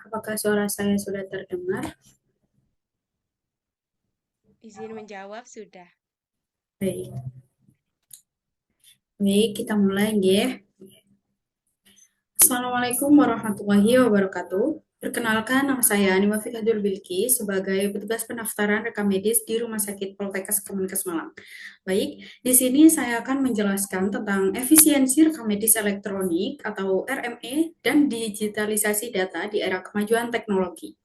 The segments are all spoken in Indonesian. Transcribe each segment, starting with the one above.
Apakah suara saya sudah terdengar? Izin menjawab sudah. Baik, baik kita mulai ya. Assalamualaikum warahmatullahi wabarakatuh. Perkenalkan, nama saya Anima Fikhadur Bilki sebagai petugas pendaftaran rekam medis di Rumah Sakit Poltekkes Kemenkes Malang. Baik, di sini saya akan menjelaskan tentang efisiensi rekam medis elektronik atau RME dan digitalisasi data di era kemajuan teknologi.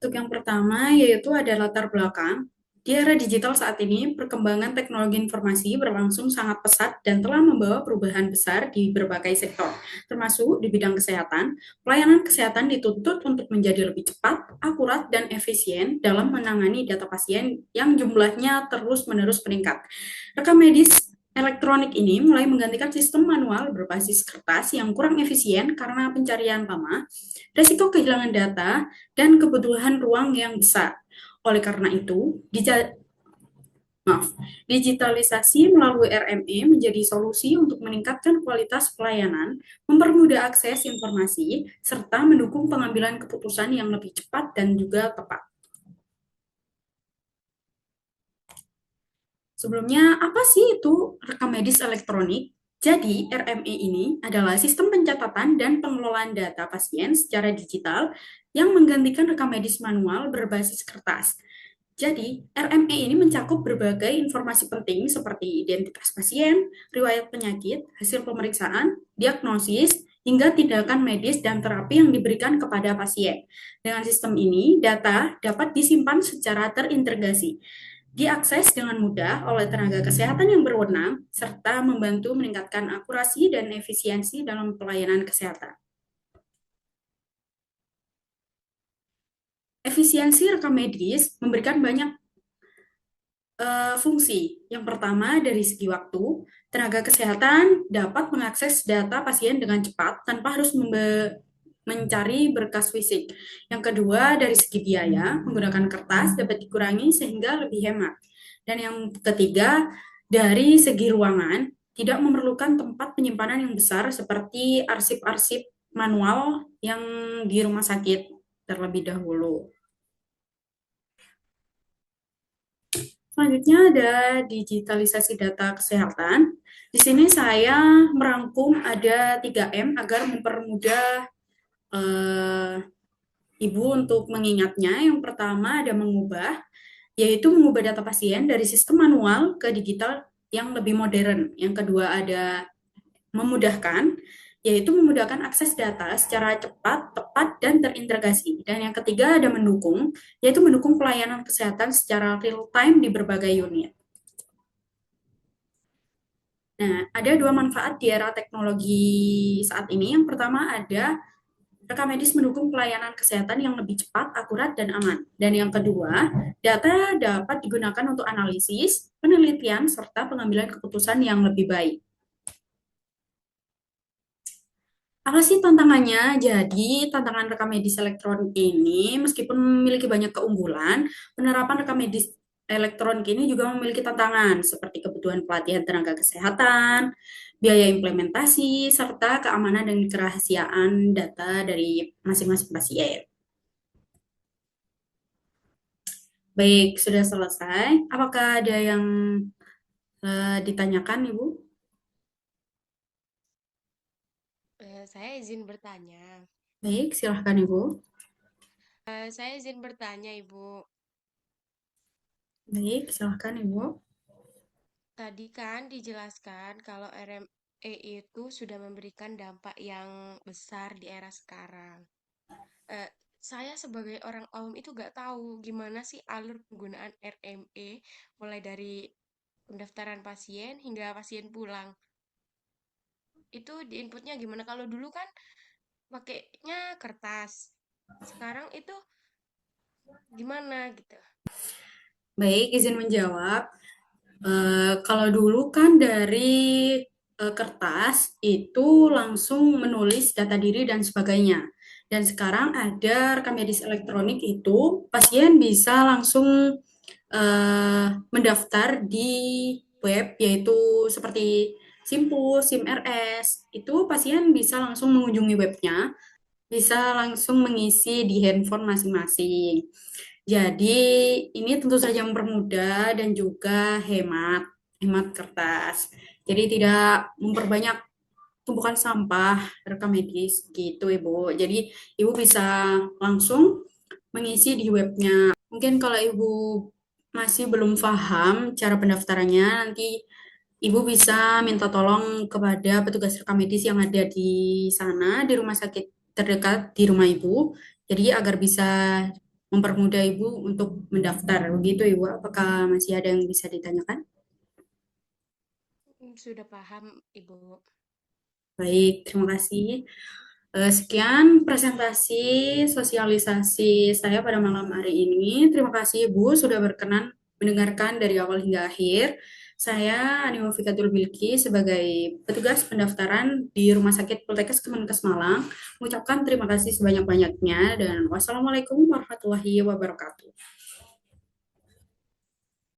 Untuk yang pertama, yaitu ada latar belakang. Di era digital saat ini, perkembangan teknologi informasi berlangsung sangat pesat dan telah membawa perubahan besar di berbagai sektor, termasuk di bidang kesehatan. Pelayanan kesehatan dituntut untuk menjadi lebih cepat, akurat, dan efisien dalam menangani data pasien yang jumlahnya terus-menerus meningkat. Rekam medis elektronik ini mulai menggantikan sistem manual berbasis kertas yang kurang efisien karena pencarian lama, resiko kehilangan data, dan kebutuhan ruang yang besar. Oleh karena itu, digitalisasi melalui RME menjadi solusi untuk meningkatkan kualitas pelayanan, mempermudah akses informasi, serta mendukung pengambilan keputusan yang lebih cepat dan juga tepat. Sebelumnya, apa sih itu rekam medis elektronik? Jadi, RME ini adalah sistem pencatatan dan pengelolaan data pasien secara digital yang menggantikan rekam medis manual berbasis kertas. Jadi, RME ini mencakup berbagai informasi penting seperti identitas pasien, riwayat penyakit, hasil pemeriksaan, diagnosis, hingga tindakan medis dan terapi yang diberikan kepada pasien. Dengan sistem ini, data dapat disimpan secara terintegrasi, diakses dengan mudah oleh tenaga kesehatan yang berwenang, serta membantu meningkatkan akurasi dan efisiensi dalam pelayanan kesehatan. Efisiensi rekam medis memberikan banyak fungsi. Yang pertama, dari segi waktu, tenaga kesehatan dapat mengakses data pasien dengan cepat tanpa harus mencari berkas fisik. Yang kedua, dari segi biaya, menggunakan kertas dapat dikurangi sehingga lebih hemat. Dan yang ketiga, dari segi ruangan, tidak memerlukan tempat penyimpanan yang besar seperti arsip-arsip manual yang di rumah sakit terlebih dahulu. Selanjutnya ada digitalisasi data kesehatan. Di sini saya merangkum ada 3M agar mempermudah eh, Ibu untuk mengingatnya. Yang pertama ada mengubah, yaitu mengubah data pasien dari sistem manual ke digital yang lebih modern. Yang kedua ada memudahkan, yaitu memudahkan akses data secara cepat, tepat, dan terintegrasi. Dan yang ketiga ada mendukung, yaitu mendukung pelayanan kesehatan secara real time di berbagai unit. Nah, ada dua manfaat di era teknologi saat ini. Yang pertama ada rekam medis mendukung pelayanan kesehatan yang lebih cepat, akurat, dan aman. Dan yang kedua, data dapat digunakan untuk analisis, penelitian, serta pengambilan keputusan yang lebih baik. Apa sih tantangannya? Jadi, tantangan rekam medis elektronik ini, meskipun memiliki banyak keunggulan, penerapan rekam medis elektronik ini juga memiliki tantangan, seperti kebutuhan pelatihan tenaga kesehatan, biaya implementasi, serta keamanan dan kerahasiaan data dari masing-masing pasien. Baik, sudah selesai. Apakah ada yang ditanyakan, Ibu? Saya izin bertanya. Baik, silahkan, Ibu. Saya izin bertanya, Ibu. Baik, silahkan, Ibu. Tadi kan dijelaskan kalau RME itu sudah memberikan dampak yang besar di era sekarang. Eh, saya sebagai orang awam itu nggak tahu gimana sih alur penggunaan RME mulai dari pendaftaran pasien hingga pasien pulang. Itu di inputnya gimana? Kalau dulu kan pakainya kertas. Sekarang itu gimana gitu? Baik, izin menjawab. Kalau dulu kan dari kertas itu langsung menulis data diri dan sebagainya. Dan sekarang ada rekam medis elektronik itu pasien bisa langsung mendaftar di web yaitu seperti Simpus, SIMRS. Itu pasien bisa langsung mengunjungi webnya bisa langsung mengisi di handphone masing-masing. Jadi ini tentu saja mempermudah dan juga hemat kertas. Jadi tidak memperbanyak tumpukan sampah rekam medis gitu Ibu. Jadi Ibu bisa langsung mengisi di webnya. Mungkin kalau Ibu masih belum paham cara pendaftarannya, nanti Ibu bisa minta tolong kepada petugas rekam medis yang ada di sana, di rumah sakit terdekat di rumah Ibu. Jadi agar bisa mempermudah Ibu untuk mendaftar. Begitu Ibu, apakah masih ada yang bisa ditanyakan? Sudah paham, Ibu. Baik, terima kasih. Sekian presentasi sosialisasi saya pada malam hari ini. Terima kasih Ibu sudah berkenan mendengarkan dari awal hingga akhir. Saya Animo Fikatul Bilki sebagai petugas pendaftaran di Rumah Sakit Poltekkes Kemenkes Malang mengucapkan terima kasih sebanyak-banyaknya dan wassalamualaikum warahmatullahi wabarakatuh.